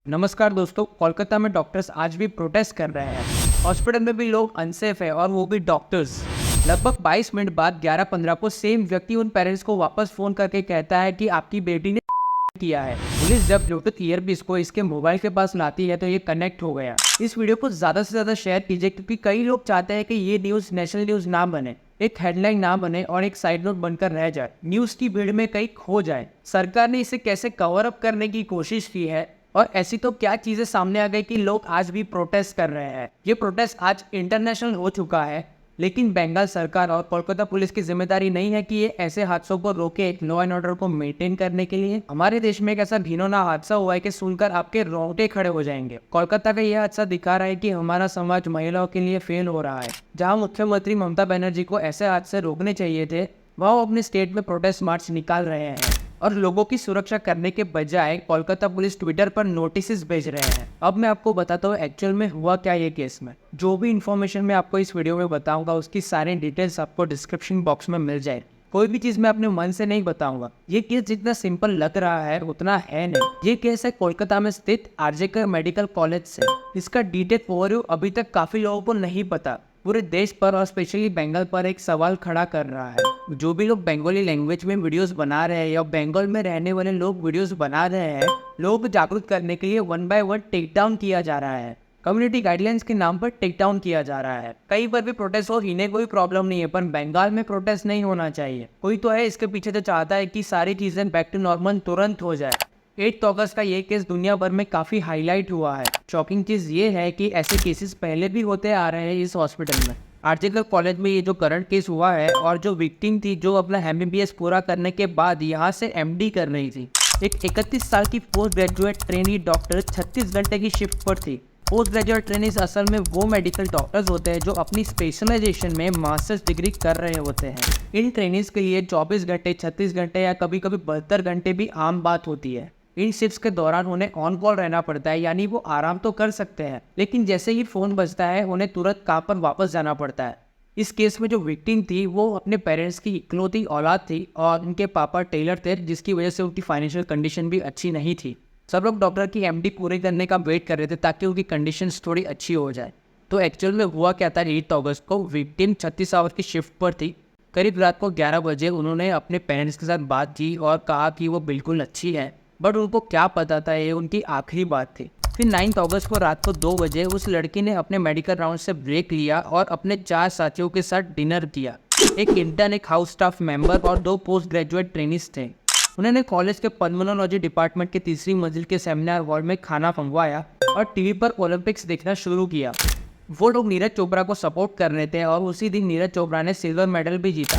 नमस्कार दोस्तों, कोलकाता में डॉक्टर्स आज भी प्रोटेस्ट कर रहे हैं। हॉस्पिटल में भी लोग अनसेफ है और वो भी डॉक्टर्स। लगभग 22 मिनट बाद 11:15 को सेम व्यक्ति उन पेरेंट्स को वापस फोन करके कहता है कि आपकी बेटी ने किया है। पुलिस जब ब्लूटूथ ईयरपीस को इसके मोबाइल के पास लाती है तो ये कनेक्ट हो गया। इस वीडियो को ज्यादा से ज्यादा शेयर कीजिए क्योंकि कई लोग चाहते हैं कि ये न्यूज नेशनल न्यूज ना बने, एक हेडलाइन ना बने और एक साइड नोट बनकर रह जाए, न्यूज की भीड़ में कहीं खो जाए। सरकार ने इसे कैसे कवर अप करने की कोशिश की है और ऐसी तो क्या चीजें सामने आ गई कि लोग आज भी प्रोटेस्ट कर रहे हैं। ये प्रोटेस्ट आज इंटरनेशनल हो चुका है, लेकिन बंगाल सरकार और कोलकाता पुलिस की जिम्मेदारी नहीं है कि ये ऐसे हादसों को रोके एक लॉ एंड ऑर्डर को मेंटेन करने के लिए। हमारे देश में एक ऐसा घिनौना हादसा हुआ है कि सुनकर आपके रोंगटे खड़े हो जाएंगे। कोलकाता का यह हादसा दिखा रहा है कि हमारा समाज महिलाओं के लिए फेल हो रहा है। जहाँ मुख्यमंत्री ममता बनर्जी को ऐसे हादसे रोकने चाहिए थे, वह अपने स्टेट में प्रोटेस्ट मार्च निकाल रहे हैं और लोगों की सुरक्षा करने के बजाय कोलकाता पुलिस ट्विटर पर नोटिस भेज रहे हैं। अब मैं आपको बताता हूँ एक्चुअल में हुआ क्या ये केस में। जो भी इन्फॉर्मेशन मैं आपको इस वीडियो में बताऊंगा उसकी सारी डिटेल्स आपको डिस्क्रिप्शन बॉक्स में मिल जाए। कोई भी चीज मैं अपने मन से नहीं बताऊंगा। ये केस जितना सिंपल लग रहा है उतना है नहीं। ये केस है कोलकाता में स्थित आरजेकर मेडिकल कॉलेज से। इसका डिटेल ओवरव्यू अभी तक काफी लोगों को नहीं पता। पूरे देश पर और स्पेशली बंगाल पर एक सवाल खड़ा कर रहा है। जो भी लोग बंगाली लैंग्वेज में वीडियोस बना रहे हैं या बंगाल में रहने वाले लोग वीडियोस बना रहे हैं, लोगों को जागरूक करने के लिए 1 by 1 टेक डाउन किया जा रहा है। कम्युनिटी गाइडलाइंस के नाम पर टेक डाउन किया जा रहा है। कहीं पर भी प्रोटेस्ट हो, इन्हें कोई प्रॉब्लम नहीं है, पर बंगाल में प्रोटेस्ट नहीं होना चाहिए। कोई तो है इसके पीछे जो चाहता है कि सारी चीजें बैक टू नॉर्मल तुरंत हो जाए। 8 अगस्त का ये केस दुनिया भर में काफी हाईलाइट हुआ है। शॉकिंग चीज ये है कि ऐसे केसेस पहले भी होते आ रहे हैं इस हॉस्पिटल में। आरजेकर कॉलेज में ये जो करंट केस हुआ है और जो विक्टिम थी जो अपना MBBS पूरा करने के बाद यहाँ से MD कर रही थी, एक 31 साल की पोस्ट ग्रेजुएट ट्रेनी डॉक्टर 36 घंटे की शिफ्ट पर थी। पोस्ट ग्रेजुएट ट्रेनीज असल में वो मेडिकल डॉक्टर्स होते हैं जो अपनी स्पेशलाइजेशन में मास्टर्स डिग्री कर रहे होते हैं। इन ट्रेनीज के लिए 24 घंटे, 36 घंटे या कभी कभी 72 घंटे भी आम बात होती है। इन शिफ्ट्स के दौरान उन्हें ऑन कॉल रहना पड़ता है, यानी वो आराम तो कर सकते हैं, लेकिन जैसे ही फोन बजता है उन्हें तुरंत काम पर वापस जाना पड़ता है। इस केस में जो विक्टिम थी वो अपने पेरेंट्स की इकलौती औलाद थी और उनके पापा टेलर थे, जिसकी वजह से उनकी फाइनेंशियल कंडीशन भी अच्छी नहीं थी। सब लोग डॉक्टर की MD पूरे करने का वेट कर रहे थे ताकि उनकी कंडीशंस थोड़ी अच्छी हो जाए। तो एक्चुअल में हुआ क्या था, 8 अगस्त को विक्टिम 36 आवर की शिफ्ट पर थी। करीब रात को 11 बजे उन्होंने अपने पेरेंट्स के साथ बात की और कहा कि वो बिल्कुल अच्छी है, बट उनको क्या पता था ये उनकी आखिरी बात थी। फिर 9 अगस्त को रात को 2 बजे उस लड़की ने अपने मेडिकल राउंड से ब्रेक लिया और अपने 4 साथियों के साथ डिनर किया। एक इंटर्न, एक हाउस स्टाफ मेंबर और 2 पोस्ट ग्रेजुएट ट्रेनीज थे। उन्होंने कॉलेज के पल्मोनोलॉजी डिपार्टमेंट के 3री मंजिल के सेमिनार हॉल में खाना मंगवाया और टीवी पर ओलंपिक्स देखना शुरू किया। वो लोग नीरज चोपड़ा को सपोर्ट कर रहे थे और उसी दिन नीरज चोपड़ा ने सिल्वर मेडल भी जीता।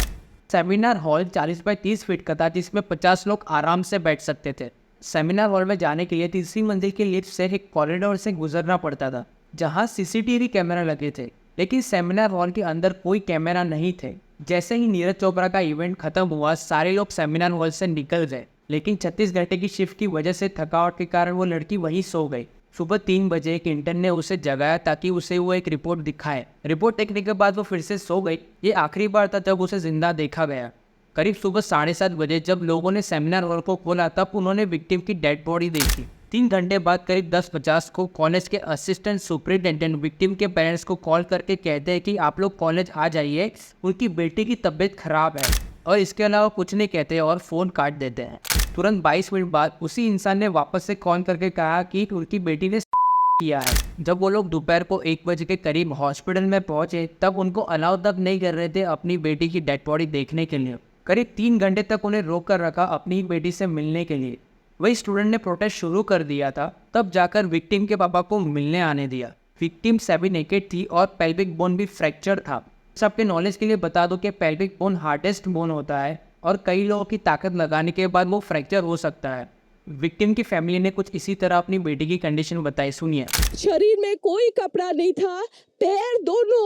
सेमिनार हॉल 40 बाय 30 फीट का था, जिसमें 50 लोग आराम से बैठ सकते थे। सेमिनार हॉल में जाने के लिए 3री मंजिल की लिफ्ट से एक कॉरिडोर से गुजरना पड़ता था जहां CCTV कैमरा लगे थे, लेकिन सेमिनार हॉल के अंदर कोई कैमरा नहीं थे। जैसे ही नीरज चोपड़ा का इवेंट खत्म हुआ, सारे लोग सेमिनार हॉल से निकल गए, लेकिन 36 घंटे की शिफ्ट की वजह से थकावट के कारण वो लड़की वहीं सो गई। सुबह 3 बजे एक इंटर्न ने उसे जगाया ताकि उसे वो एक रिपोर्ट दिखाए। रिपोर्ट देखने के बाद वो फिर से सो गई। ये आखिरी बार था जब उसे जिंदा देखा गया। करीब सुबह 7:30 बजे जब लोगों ने सेमिनार हॉल को खोला तब उन्होंने विक्टिम की डेड बॉडी देखी। 3 घंटे बाद करीब 10:50 को कॉलेज के असिस्टेंट सुपरिटेंडेंट विक्टिम के पेरेंट्स को कॉल करके कहते हैं कि आप लोग कॉलेज आ जाइए, उनकी बेटी की तबीयत खराब है, और इसके अलावा कुछ नहीं कहते और फ़ोन काट देते हैं। तुरंत 22 मिनट बाद उसी इंसान ने वापस से कॉल करके कहा कि उनकी बेटी ने किया है। जब वो लोग दोपहर को 1 बजे के करीब हॉस्पिटल में पहुंचे तब उनको अलाउ तक नहीं कर रहे थे अपनी बेटी की डेड बॉडी देखने के लिए। करीब 3 घंटे तक उन्हें रोक कर रखा अपनी बेटी से मिलने के लिए। वही स्टूडेंट ने प्रोटेस्ट शुरू कर दिया था, तब जाकर विक्टिम के पापा को मिलने आने दिया। विक्टिम सेमी नेकेड थी और पेल्विक बोन भी फ्रैक्चर था। सबके नॉलेज के लिए बता दो कि पेल्विक बोन हार्डेस्ट बोन होता है और कई लोगों की ताकत लगाने के बाद वो फ्रैक्चर हो सकता है। विक्टिम की फैमिली ने कुछ इसी तरह अपनी बेटी की कंडीशन बताई, सुनिए। शरीर में कोई कपड़ा नहीं था, पैर दोनों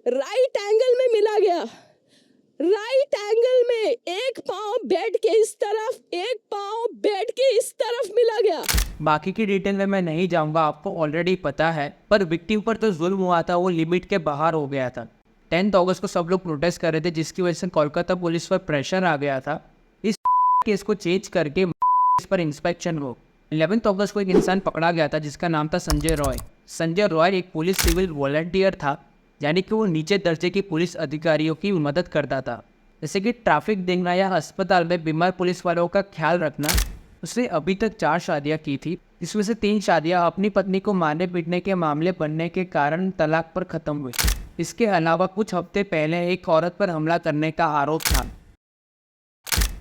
राइट एंगल में मिला गया। राइट एंगल में एक पाँव बेड के इस तरफ, एक पाँव बेड के इस तरफ मिला गया। बाकी की डिटेल में मैं नहीं जाऊंगा, आपको ऑलरेडी पता है, पर विक्टिम पर तो जुल्म हुआ था वो लिमिट के बाहर हो गया था। 10 अगस्त को सब लोग प्रोटेस्ट कर रहे थे, जिसकी वजह से कोलकाता पुलिस पर प्रेशर आ गया था इस केस को चेंज करके इस पर इंस्पेक्शन हो। 11 अगस्त को एक इंसान पकड़ा गया था जिसका नाम था संजय रॉय। संजय रॉय एक पुलिस सिविल वॉलंटियर था, यानी कि वो नीचे दर्जे की पुलिस अधिकारियों की मदद करता था, जैसे कि ट्रैफिक देखना या अस्पताल में बीमार पुलिस वालों का ख्याल रखना। उसने अभी तक 4 शादियाँ की थी, जिसमें से 3 शादियाँ अपनी पत्नी को मारने पीटने के मामले बनने के कारण तलाक पर ख़त्म हुई। इसके अलावा कुछ हफ्ते पहले एक औरत पर हमला करने का आरोप था।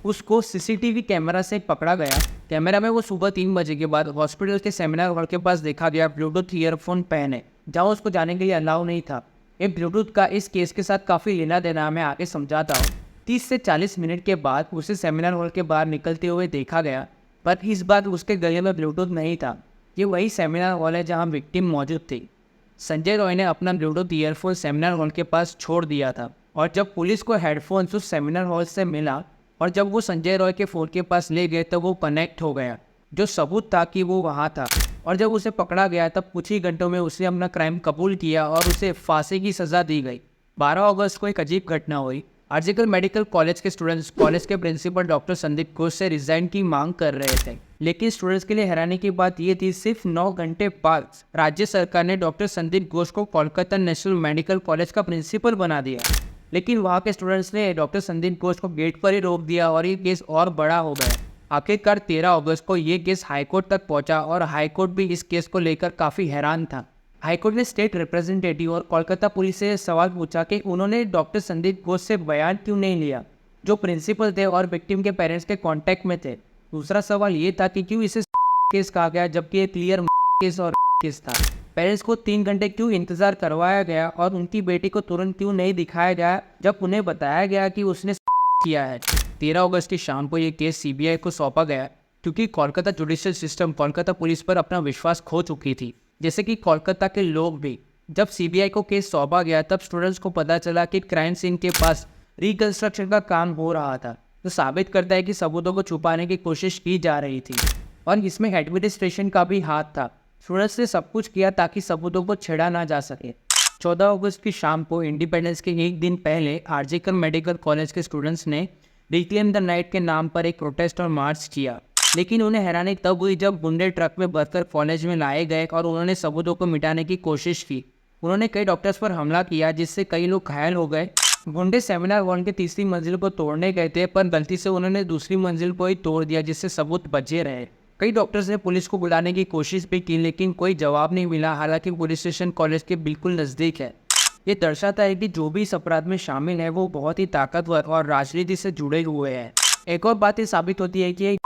उसको सीसीटीवी कैमरा से पकड़ा गया। कैमरा में वो सुबह 3 बजे के बाद हॉस्पिटल के सेमिनार हॉल के पास देखा गया ब्लूटूथ ईयरफोन पहने, जहाँ उसको जाने के लिए अलाउ नहीं था। ये ब्लूटूथ का इस केस के साथ काफ़ी लेना देना मैं आगे समझाता हूँ। 30 से 40 मिनट के बाद उसे सेमिनार हॉल के बाहर निकलते हुए देखा गया, पर इस बार उसके गले में ब्लूटूथ नहीं था। ये वही सेमिनार हॉल है जहाँ विक्टिम मौजूद थी। संजय रॉय ने अपना ब्लूटूथ ईयरफोन सेमिनार हॉल के पास छोड़ दिया था, और जब पुलिस को हेडफोन्स उस सेमिनार हॉल से मिला और जब वो संजय रॉय के फ़ोन के पास ले गए तब वो कनेक्ट हो गया, जो सबूत था कि वो वहाँ था। और जब उसे पकड़ा गया तब कुछ ही घंटों में उसने अपना क्राइम कबूल किया और उसे फांसी की सज़ा दी गई। 12 अगस्त को एक अजीब घटना हुई। आरजीकर मेडिकल कॉलेज के स्टूडेंट्स कॉलेज के प्रिंसिपल डॉक्टर संदीप घोष से रिजाइन की मांग कर रहे थे, लेकिन स्टूडेंट्स के लिए हैरानी की बात यह थी, सिर्फ 9 घंटे बाद राज्य सरकार ने डॉक्टर संदीप घोष को कोलकाता नेशनल मेडिकल कॉलेज का प्रिंसिपल बना दिया। लेकिन वहाँ के स्टूडेंट्स ने डॉक्टर संदीप घोष को गेट पर ही रोक दिया और ये केस और बड़ा हो गया। आखिरकार 13 अगस्त को ये केस हाईकोर्ट तक पहुंचा और हाईकोर्ट भी इस केस को लेकर काफ़ी हैरान था। हाईकोर्ट ने स्टेट रिप्रेजेंटेटिव और कोलकाता पुलिस से सवाल पूछा कि उन्होंने डॉक्टर संदीप घोष से बयान क्यों नहीं लिया, जो प्रिंसिपल थे और विक्टिम के पेरेंट्स के कांटेक्ट में थे। दूसरा सवाल ये था कि क्यों इसे केस कहा गया जबकि ये क्लियर केस और केस था। पेरेंट्स को 3 घंटे क्यों इंतजार करवाया गया और उनकी बेटी को तुरंत क्यों नहीं दिखाया गया जब उन्हें बताया गया कि उसने किया है। 13 अगस्त की शाम को ये केस सीबीआई को सौंपा गया, क्योंकि Kolkata judicial system Kolkata police पर अपना विश्वास खो चुकी थी, जैसे कि कोलकाता के लोग भी। जब सीबीआई को केस सौंपा गया तब स्टूडेंट्स को पता चला कि क्राइम सीन के पास रिकंस्ट्रक्शन का काम हो रहा था, तो साबित करता है कि सबूतों को छुपाने की कोशिश की जा रही थी और इसमें एडमिनिस्ट्रेशन का भी हाथ था। स्टूडेंट्स ने सब कुछ किया ताकि सबूतों को छेड़ा ना जा सके। 14 अगस्त की शाम को इंडिपेंडेंस के एक दिन पहले आरजीकर मेडिकल कॉलेज के स्टूडेंट्स ने रिक्लेम द नाइट के नाम पर एक प्रोटेस्ट और मार्च किया, लेकिन उन्हें हैरानी तब हुई जब गुंडे ट्रक में भरकर कॉलेज में लाए गए और उन्होंने सबूतों को मिटाने की कोशिश की। उन्होंने कई डॉक्टर्स पर हमला किया, जिससे कई लोग घायल हो गए। गुंडे सेमिनार हॉल की तीसरी मंजिल को तोड़ने गए थे, पर गलती से उन्होंने दूसरी मंजिल को ही तोड़ दिया, जिससे सबूत बचे रहे। कई डॉक्टर्स ने पुलिस को बुलाने की कोशिश भी की, लेकिन कोई जवाब नहीं मिला, हालांकि पुलिस स्टेशन कॉलेज के बिल्कुल नज़दीक है। ये दर्शाता है कि जो भी इस अपराध में शामिल है वो बहुत ही ताकतवर और राजनीति से जुड़े हुए हैं। एक और बात ये साबित होती है कि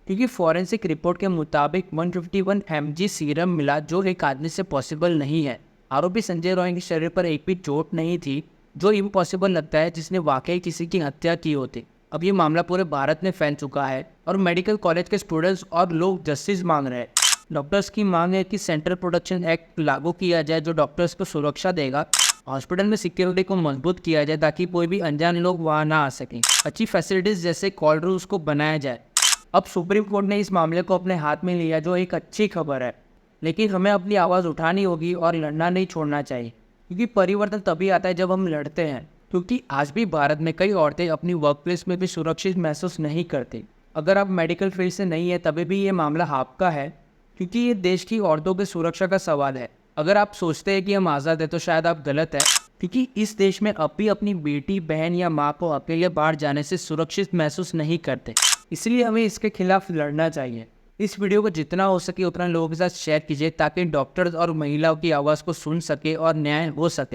क्योंकि फॉरेंसिक रिपोर्ट के मुताबिक 151 mg सीरम मिला, जो एक आदमी से पॉसिबल नहीं है। आरोपी संजय रॉय के शरीर पर एक भी चोट नहीं थी, जो इम्पॉसिबल लगता है जिसने वाकई किसी की हत्या की होती। अब ये मामला पूरे भारत में फैल चुका है और मेडिकल कॉलेज के स्टूडेंट्स और लोग जस्टिस मांग रहे हैं। डॉक्टर्स की मांग है कि सेंट्रल प्रोटेक्शन एक्ट लागू किया जाए, जो डॉक्टर्स को सुरक्षा देगा। हॉस्पिटल में सिक्योरिटी को मजबूत किया जाए ताकि कोई भी अनजान लोग वहाँ ना आ सकें। अच्छी फैसिलिटीज़ जैसे कॉल रूम्स को बनाया जाए। अब सुप्रीम कोर्ट ने इस मामले को अपने हाथ में लिया, जो एक अच्छी खबर है, लेकिन हमें अपनी आवाज़ उठानी होगी और लड़ना नहीं छोड़ना चाहिए, क्योंकि परिवर्तन तभी आता है जब हम लड़ते हैं। क्योंकि आज भी भारत में कई औरतें अपनी वर्कप्लेस में भी सुरक्षित महसूस नहीं करती। अगर आप मेडिकल फील्ड से नहीं है तभी भी ये मामला आपका है, क्योंकि ये देश की औरतों की सुरक्षा का सवाल है। अगर आप सोचते हैं कि हम आज़ाद हैं तो शायद आप गलत हैं, क्योंकि इस देश में अब भी अपनी बेटी, बहन या माँ को अकेले बाहर जाने से सुरक्षित महसूस नहीं करते। इसलिए हमें इसके खिलाफ लड़ना चाहिए। इस वीडियो को जितना हो सके उतना लोगों के साथ शेयर कीजिए, ताकि डॉक्टर्स और महिलाओं की आवाज़ को सुन सके और न्याय हो सके।